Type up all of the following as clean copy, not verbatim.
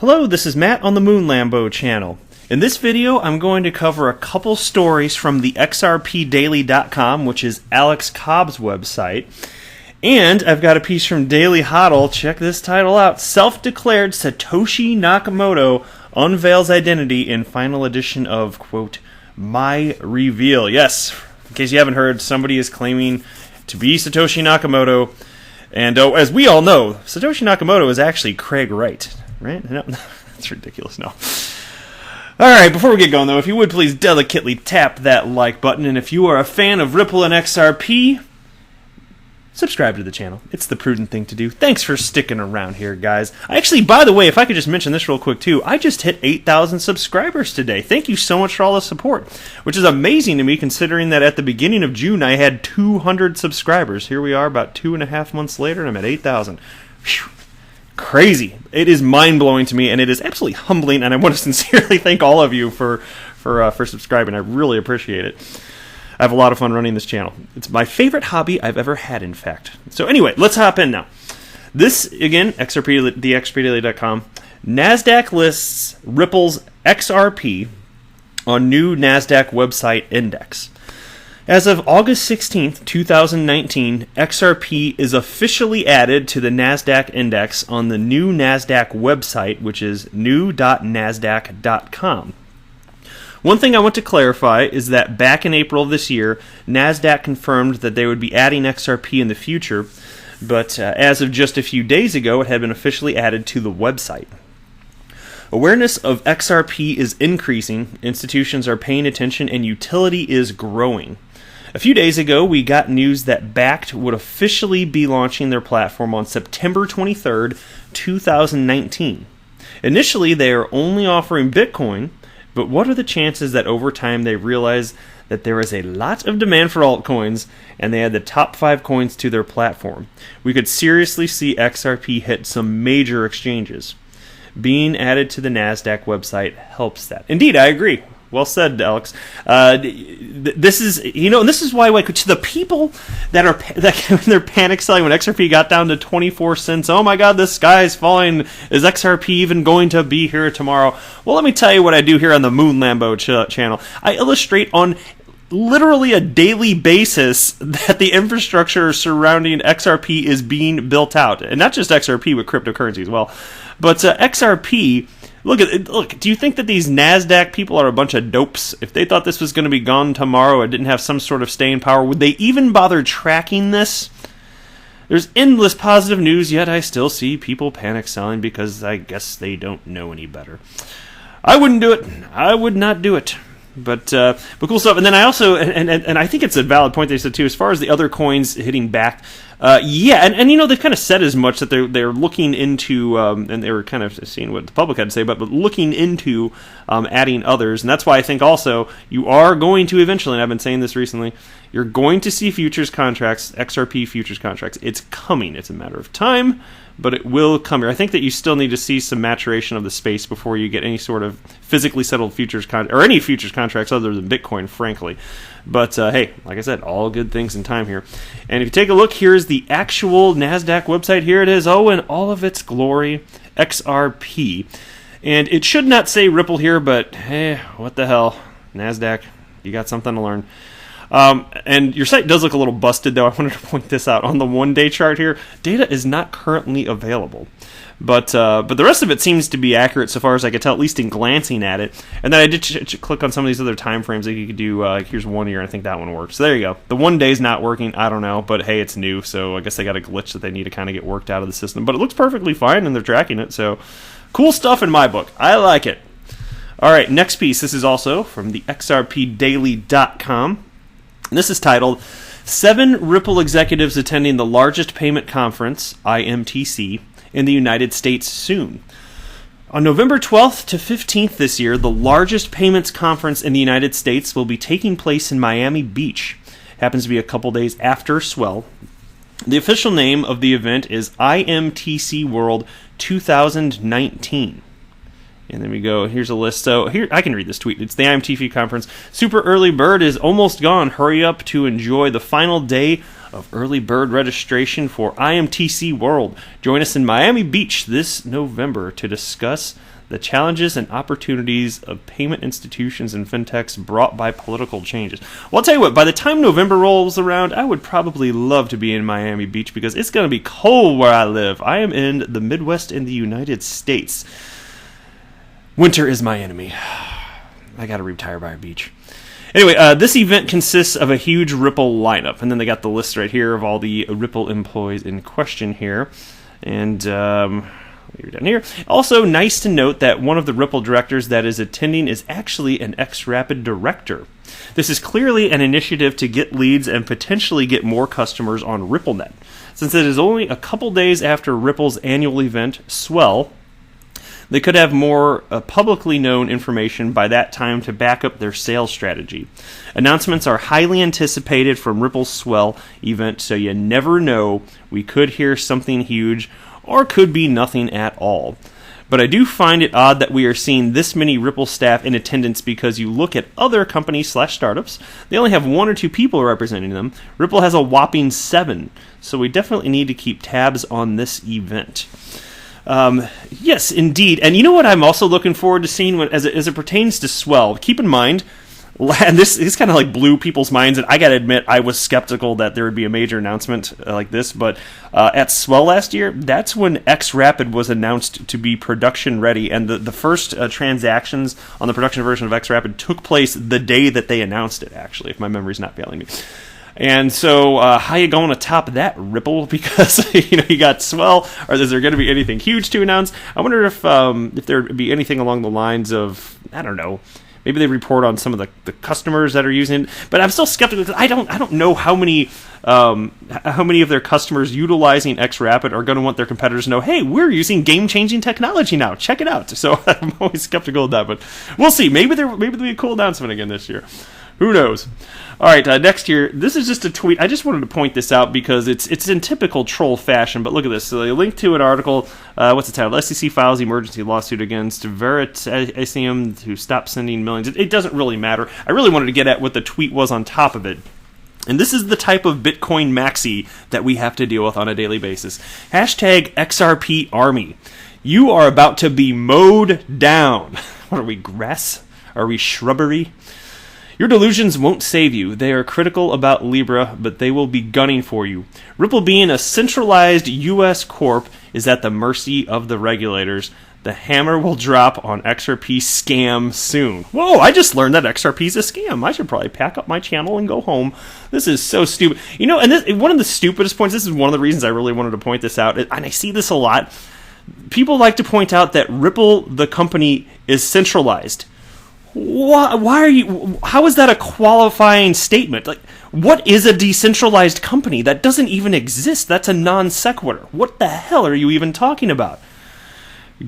Hello, this is Matt on the Moon Lambo channel. In this video, I'm going to cover a couple stories from the XRPDaily.com, which is Alex Cobb's website. And I've got a piece from Daily Hodl. Check this title out. Self-declared Satoshi Nakamoto unveils identity in final edition of, quote, My Reveal. Yes, in case you haven't heard, somebody is claiming to be Satoshi Nakamoto. And as we all know, Satoshi Nakamoto is actually Craig Wright. Right? No, that's ridiculous. No. Alright, before we get going, though, if you would please delicately tap that like button, and if you are a fan of Ripple and XRP, subscribe to the channel. It's the prudent thing to do. Thanks for sticking around here, guys. Actually, by the way, if I could just mention this real quick, too, I just hit 8,000 subscribers today. Thank you so much for all the support, which is amazing to me considering that at the beginning of June I had 200 subscribers. Here we are about 2.5 months later, and I'm at 8,000. Crazy. It is mind-blowing to me, and it is absolutely humbling, and I want to sincerely thank all of you for subscribing. I really appreciate it. I have a lot of fun running this channel. It's my favorite hobby I've ever had, in fact. So anyway, let's hop in now. This, again, XRP, the XRPDaily.com. Nasdaq lists Ripple's XRP on new Nasdaq website index. As of August 16th, 2019, XRP is officially added to the Nasdaq index on the new Nasdaq website, which is new.nasdaq.com. One thing I want to clarify is that back in April of this year, Nasdaq confirmed that they would be adding XRP in the future, but as of just a few days ago, it had been officially added to the website. Awareness of XRP is increasing, institutions are paying attention, and utility is growing. A few days ago, we got news that Bakkt would officially be launching their platform on September 23rd, 2019. Initially, they are only offering Bitcoin, but what are the chances that over time they realize that there is a lot of demand for altcoins and they add the top 5 coins to their platform? We could seriously see XRP hit some major exchanges. Being added to the Nasdaq website helps that. Indeed, I agree. Well said, Alex. This is, and this is why, like, to the people that they're panic selling when XRP got down to 24 cents. Oh my God, the sky is falling. Is XRP even going to be here tomorrow? Well, let me tell you what I do here on the Moon Lambo channel. I illustrate on literally a daily basis that the infrastructure surrounding XRP is being built out, and not just XRP, but cryptocurrency as well. But XRP. Look, do you think that these NASDAQ people are a bunch of dopes? If they thought this was going to be gone tomorrow or didn't have some sort of staying power, would they even bother tracking this? There's endless positive news, yet I still see people panic selling because I guess they don't know any better. I wouldn't do it. I would not do it. But cool stuff. And then I also, and I think it's a valid point they said too, as far as the other coins hitting back. They've kind of said as much that they're looking into, and they were kind of seeing what the public had to say, but looking into adding others. And that's why I think also you are going to eventually, and I've been saying this recently, you're going to see futures contracts, XRP futures contracts. It's coming. It's a matter of time, but it will come here. I think that you still need to see some maturation of the space before you get any sort of physically settled futures or any futures contracts other than Bitcoin, frankly. But hey, like I said, all good things in time here. And if you take a look, here's the actual NASDAQ website. Here it is. Oh, in all of its glory, XRP. And it should not say Ripple here, but hey, what the hell. NASDAQ, you got something to learn. And your site does look a little busted, though. I wanted to point this out. On the one-day chart here, data is not currently available. But the rest of it seems to be accurate so far as I could tell, at least in glancing at it. And then I did click on some of these other time frames that you could do. Here's 1 year, and I think that one works. So there you go. The 1 day's not working. I don't know, but hey, it's new, so I guess they got a glitch that they need to kind of get worked out of the system. But it looks perfectly fine, and they're tracking it. So cool stuff in my book. I like it. All right, next piece. This is also from the XRPDaily.com. And this is titled 7 Ripple Executives Attending the Largest Payment Conference, IMTC, in the United States Soon. On November 12th to 15th this year, the largest payments conference in the United States will be taking place in Miami Beach. Happens to be a couple days after Swell. The official name of the event is IMTC World 2019. And then we go, here's a list. So here, I can read this tweet. It's the IMTC conference. Super early bird is almost gone. Hurry up to enjoy the final day of early bird registration for IMTC World. Join us in Miami Beach this November to discuss the challenges and opportunities of payment institutions and fintechs brought by political changes. Well, I'll tell you what, by the time November rolls around, I would probably love to be in Miami Beach because it's going to be cold where I live. I am in the Midwest in the United States. Winter is my enemy. I got to retire by a beach. Anyway, this event consists of a huge Ripple lineup, and then they got the list right here of all the Ripple employees in question here. And you're down here. Also, nice to note that one of the Ripple directors that is attending is actually an XRP director. This is clearly an initiative to get leads and potentially get more customers on RippleNet. Since it is only a couple days after Ripple's annual event, Swell, they could have more publicly known information by that time to back up their sales strategy. Announcements are highly anticipated from Ripple's Swell event, so you never know. We could hear something huge or could be nothing at all. But I do find it odd that we are seeing this many Ripple staff in attendance because you look at other companies/startups, they only have 1 or 2 people representing them. Ripple has a whopping 7, so we definitely need to keep tabs on this event. Yes, indeed. And you know what I'm also looking forward to seeing as it pertains to Swell? Keep in mind, and this kind of like blew people's minds, and I gotta admit, I was skeptical that there would be a major announcement like this, but at Swell last year, that's when XRP was announced to be production ready, and the first transactions on the production version of XRP took place the day that they announced it, actually, if my memory's not failing me. And so, how you going to top that, Ripple? Because you got Swell, or is there going to be anything huge to announce? I wonder if there would be anything along the lines of, I don't know, maybe they report on some of the customers that are using it. But I'm still skeptical because I don't know how many of their customers utilizing XRP are going to want their competitors to know, hey, we're using game-changing technology now. Check it out. So I'm always skeptical of that, but we'll see. Maybe there'll be a cool announcement again this year. Who knows? All right, next year, this is just a tweet. I just wanted to point this out because it's in typical troll fashion, but look at this. So they link to an article, what's the title? SEC files emergency lawsuit against Veritaseum to stop sending millions. It doesn't really matter. I really wanted to get at what the tweet was on top of it. And this is the type of Bitcoin maxi that we have to deal with on a daily basis. Hashtag XRP Army. You are about to be mowed down. What are we, grass? Are we shrubbery? Your delusions won't save you. They are critical about Libra, but they will be gunning for you. Ripple being a centralized U.S. corp is at the mercy of the regulators. The hammer will drop on XRP scam soon. Whoa, I just learned that XRP is a scam. I should probably pack up my channel and go home. This is so stupid. And one of the stupidest points, this is one of the reasons I really wanted to point this out, and I see this a lot. People like to point out that Ripple, the company, is centralized. Why are you? How is that a qualifying statement? Like, what is a decentralized company? That doesn't even exist. That's a non sequitur. What the hell are you even talking about?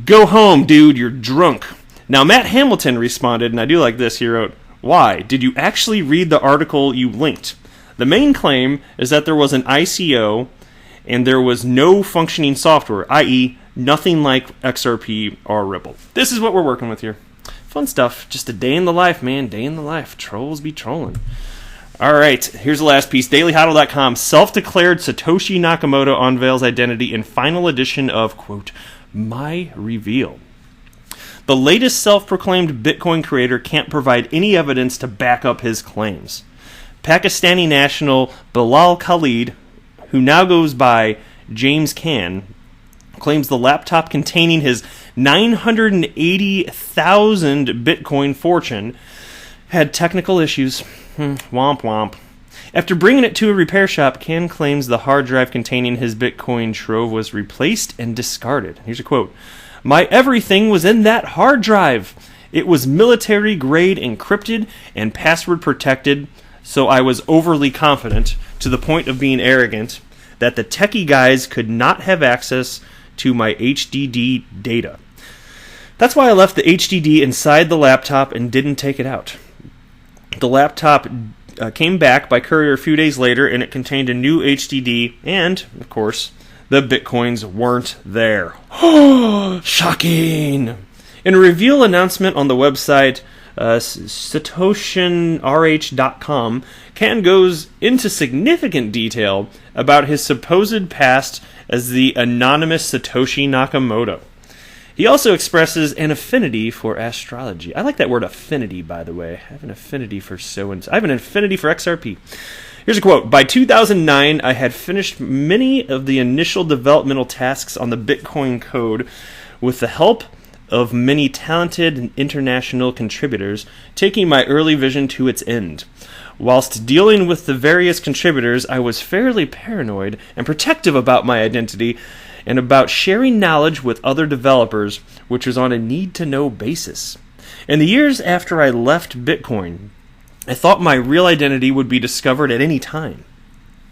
Go home, dude. You're drunk. Now, Matt Hamilton responded, and I do like this. He wrote, "Why? Did you actually read the article you linked? The main claim is that there was an ICO and there was no functioning software, i.e., nothing like XRP or Ripple." This is what we're working with here. Fun stuff. Just a day in the life, man. Day in the life. Trolls be trolling. All right. Here's the last piece. DailyHodl.com. Self-declared Satoshi Nakamoto unveils identity in final edition of, quote, My Reveal. The latest self-proclaimed Bitcoin creator can't provide any evidence to back up his claims. Pakistani national Bilal Khalid, who now goes by James Khan, claims the laptop containing his 980,000 Bitcoin fortune had technical issues. Womp womp. After bringing it to a repair shop, Khan claims the hard drive containing his Bitcoin trove was replaced and discarded. Here's a quote. "My everything was in that hard drive. It was military-grade encrypted and password protected, so I was overly confident, to the point of being arrogant, that the techie guys could not have access to my HDD data. That's why I left the HDD inside the laptop and didn't take it out. The laptop came back by courier a few days later, and it contained a new HDD, and, of course, the Bitcoins weren't there." Shocking! In a reveal announcement on the website SatoshiNRH.com, Can goes into significant detail about his supposed past as the anonymous Satoshi Nakamoto. He also expresses an affinity for astrology. I like that word affinity, by the way. I have an affinity for so-and-so. I have an affinity for XRP. Here's a quote. By 2009, I had finished many of the initial developmental tasks on the Bitcoin code with the help of many talented international contributors, taking my early vision to its end. Whilst dealing with the various contributors, I was fairly paranoid and protective about my identity and about sharing knowledge with other developers, which was on a need-to-know basis. In the years after I left Bitcoin, I thought my real identity would be discovered at any time.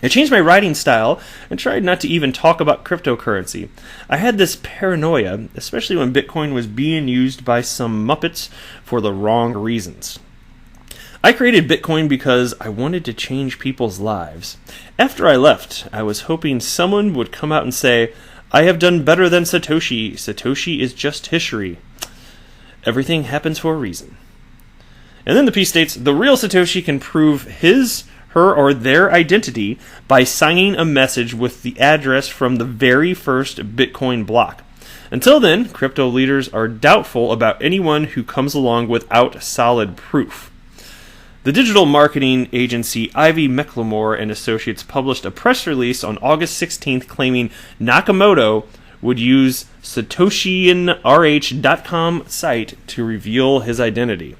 I changed my writing style and tried not to even talk about cryptocurrency. I had this paranoia, especially when Bitcoin was being used by some Muppets for the wrong reasons. I created Bitcoin because I wanted to change people's lives. After I left, I was hoping someone would come out and say, I have done better than Satoshi. Satoshi is just history. Everything happens for a reason. And then the piece states, the real Satoshi can prove his, her, or their identity by signing a message with the address from the very first Bitcoin block. Until then, crypto leaders are doubtful about anyone who comes along without solid proof. The digital marketing agency Ivy McLemore and Associates published a press release on August 16th claiming Nakamoto would use SatoshiNRH.com site to reveal his identity.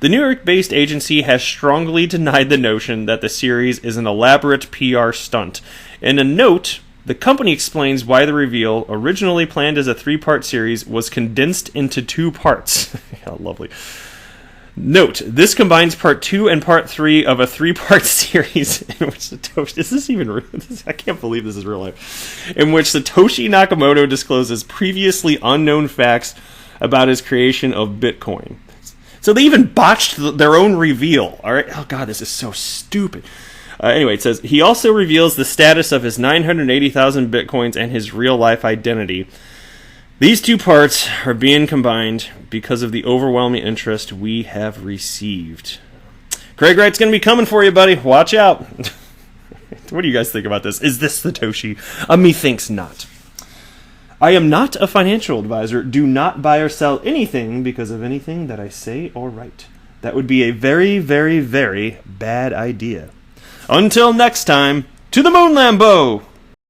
The New York-based agency has strongly denied the notion that the series is an elaborate PR stunt. In a note, the company explains why the reveal, originally planned as a 3-part series, was condensed into 2 parts. How lovely. Note, this combines part 2 and part 3 of a 3-part series in which Satoshi... Is this even real? I can't believe this is real life. In which Satoshi Nakamoto discloses previously unknown facts about his creation of Bitcoin. So they even botched their own reveal. All right. Oh, God, this is so stupid. Anyway, it says, he also reveals the status of his 980,000 Bitcoins and his real-life identity. These 2 parts are being combined because of the overwhelming interest we have received. Craig Wright's going to be coming for you, buddy. Watch out. What do you guys think about this? Is this Satoshi? Methinks not. I am not a financial advisor. Do not buy or sell anything because of anything that I say or write. That would be a very, very, very bad idea. Until next time, to the moon, Lambo!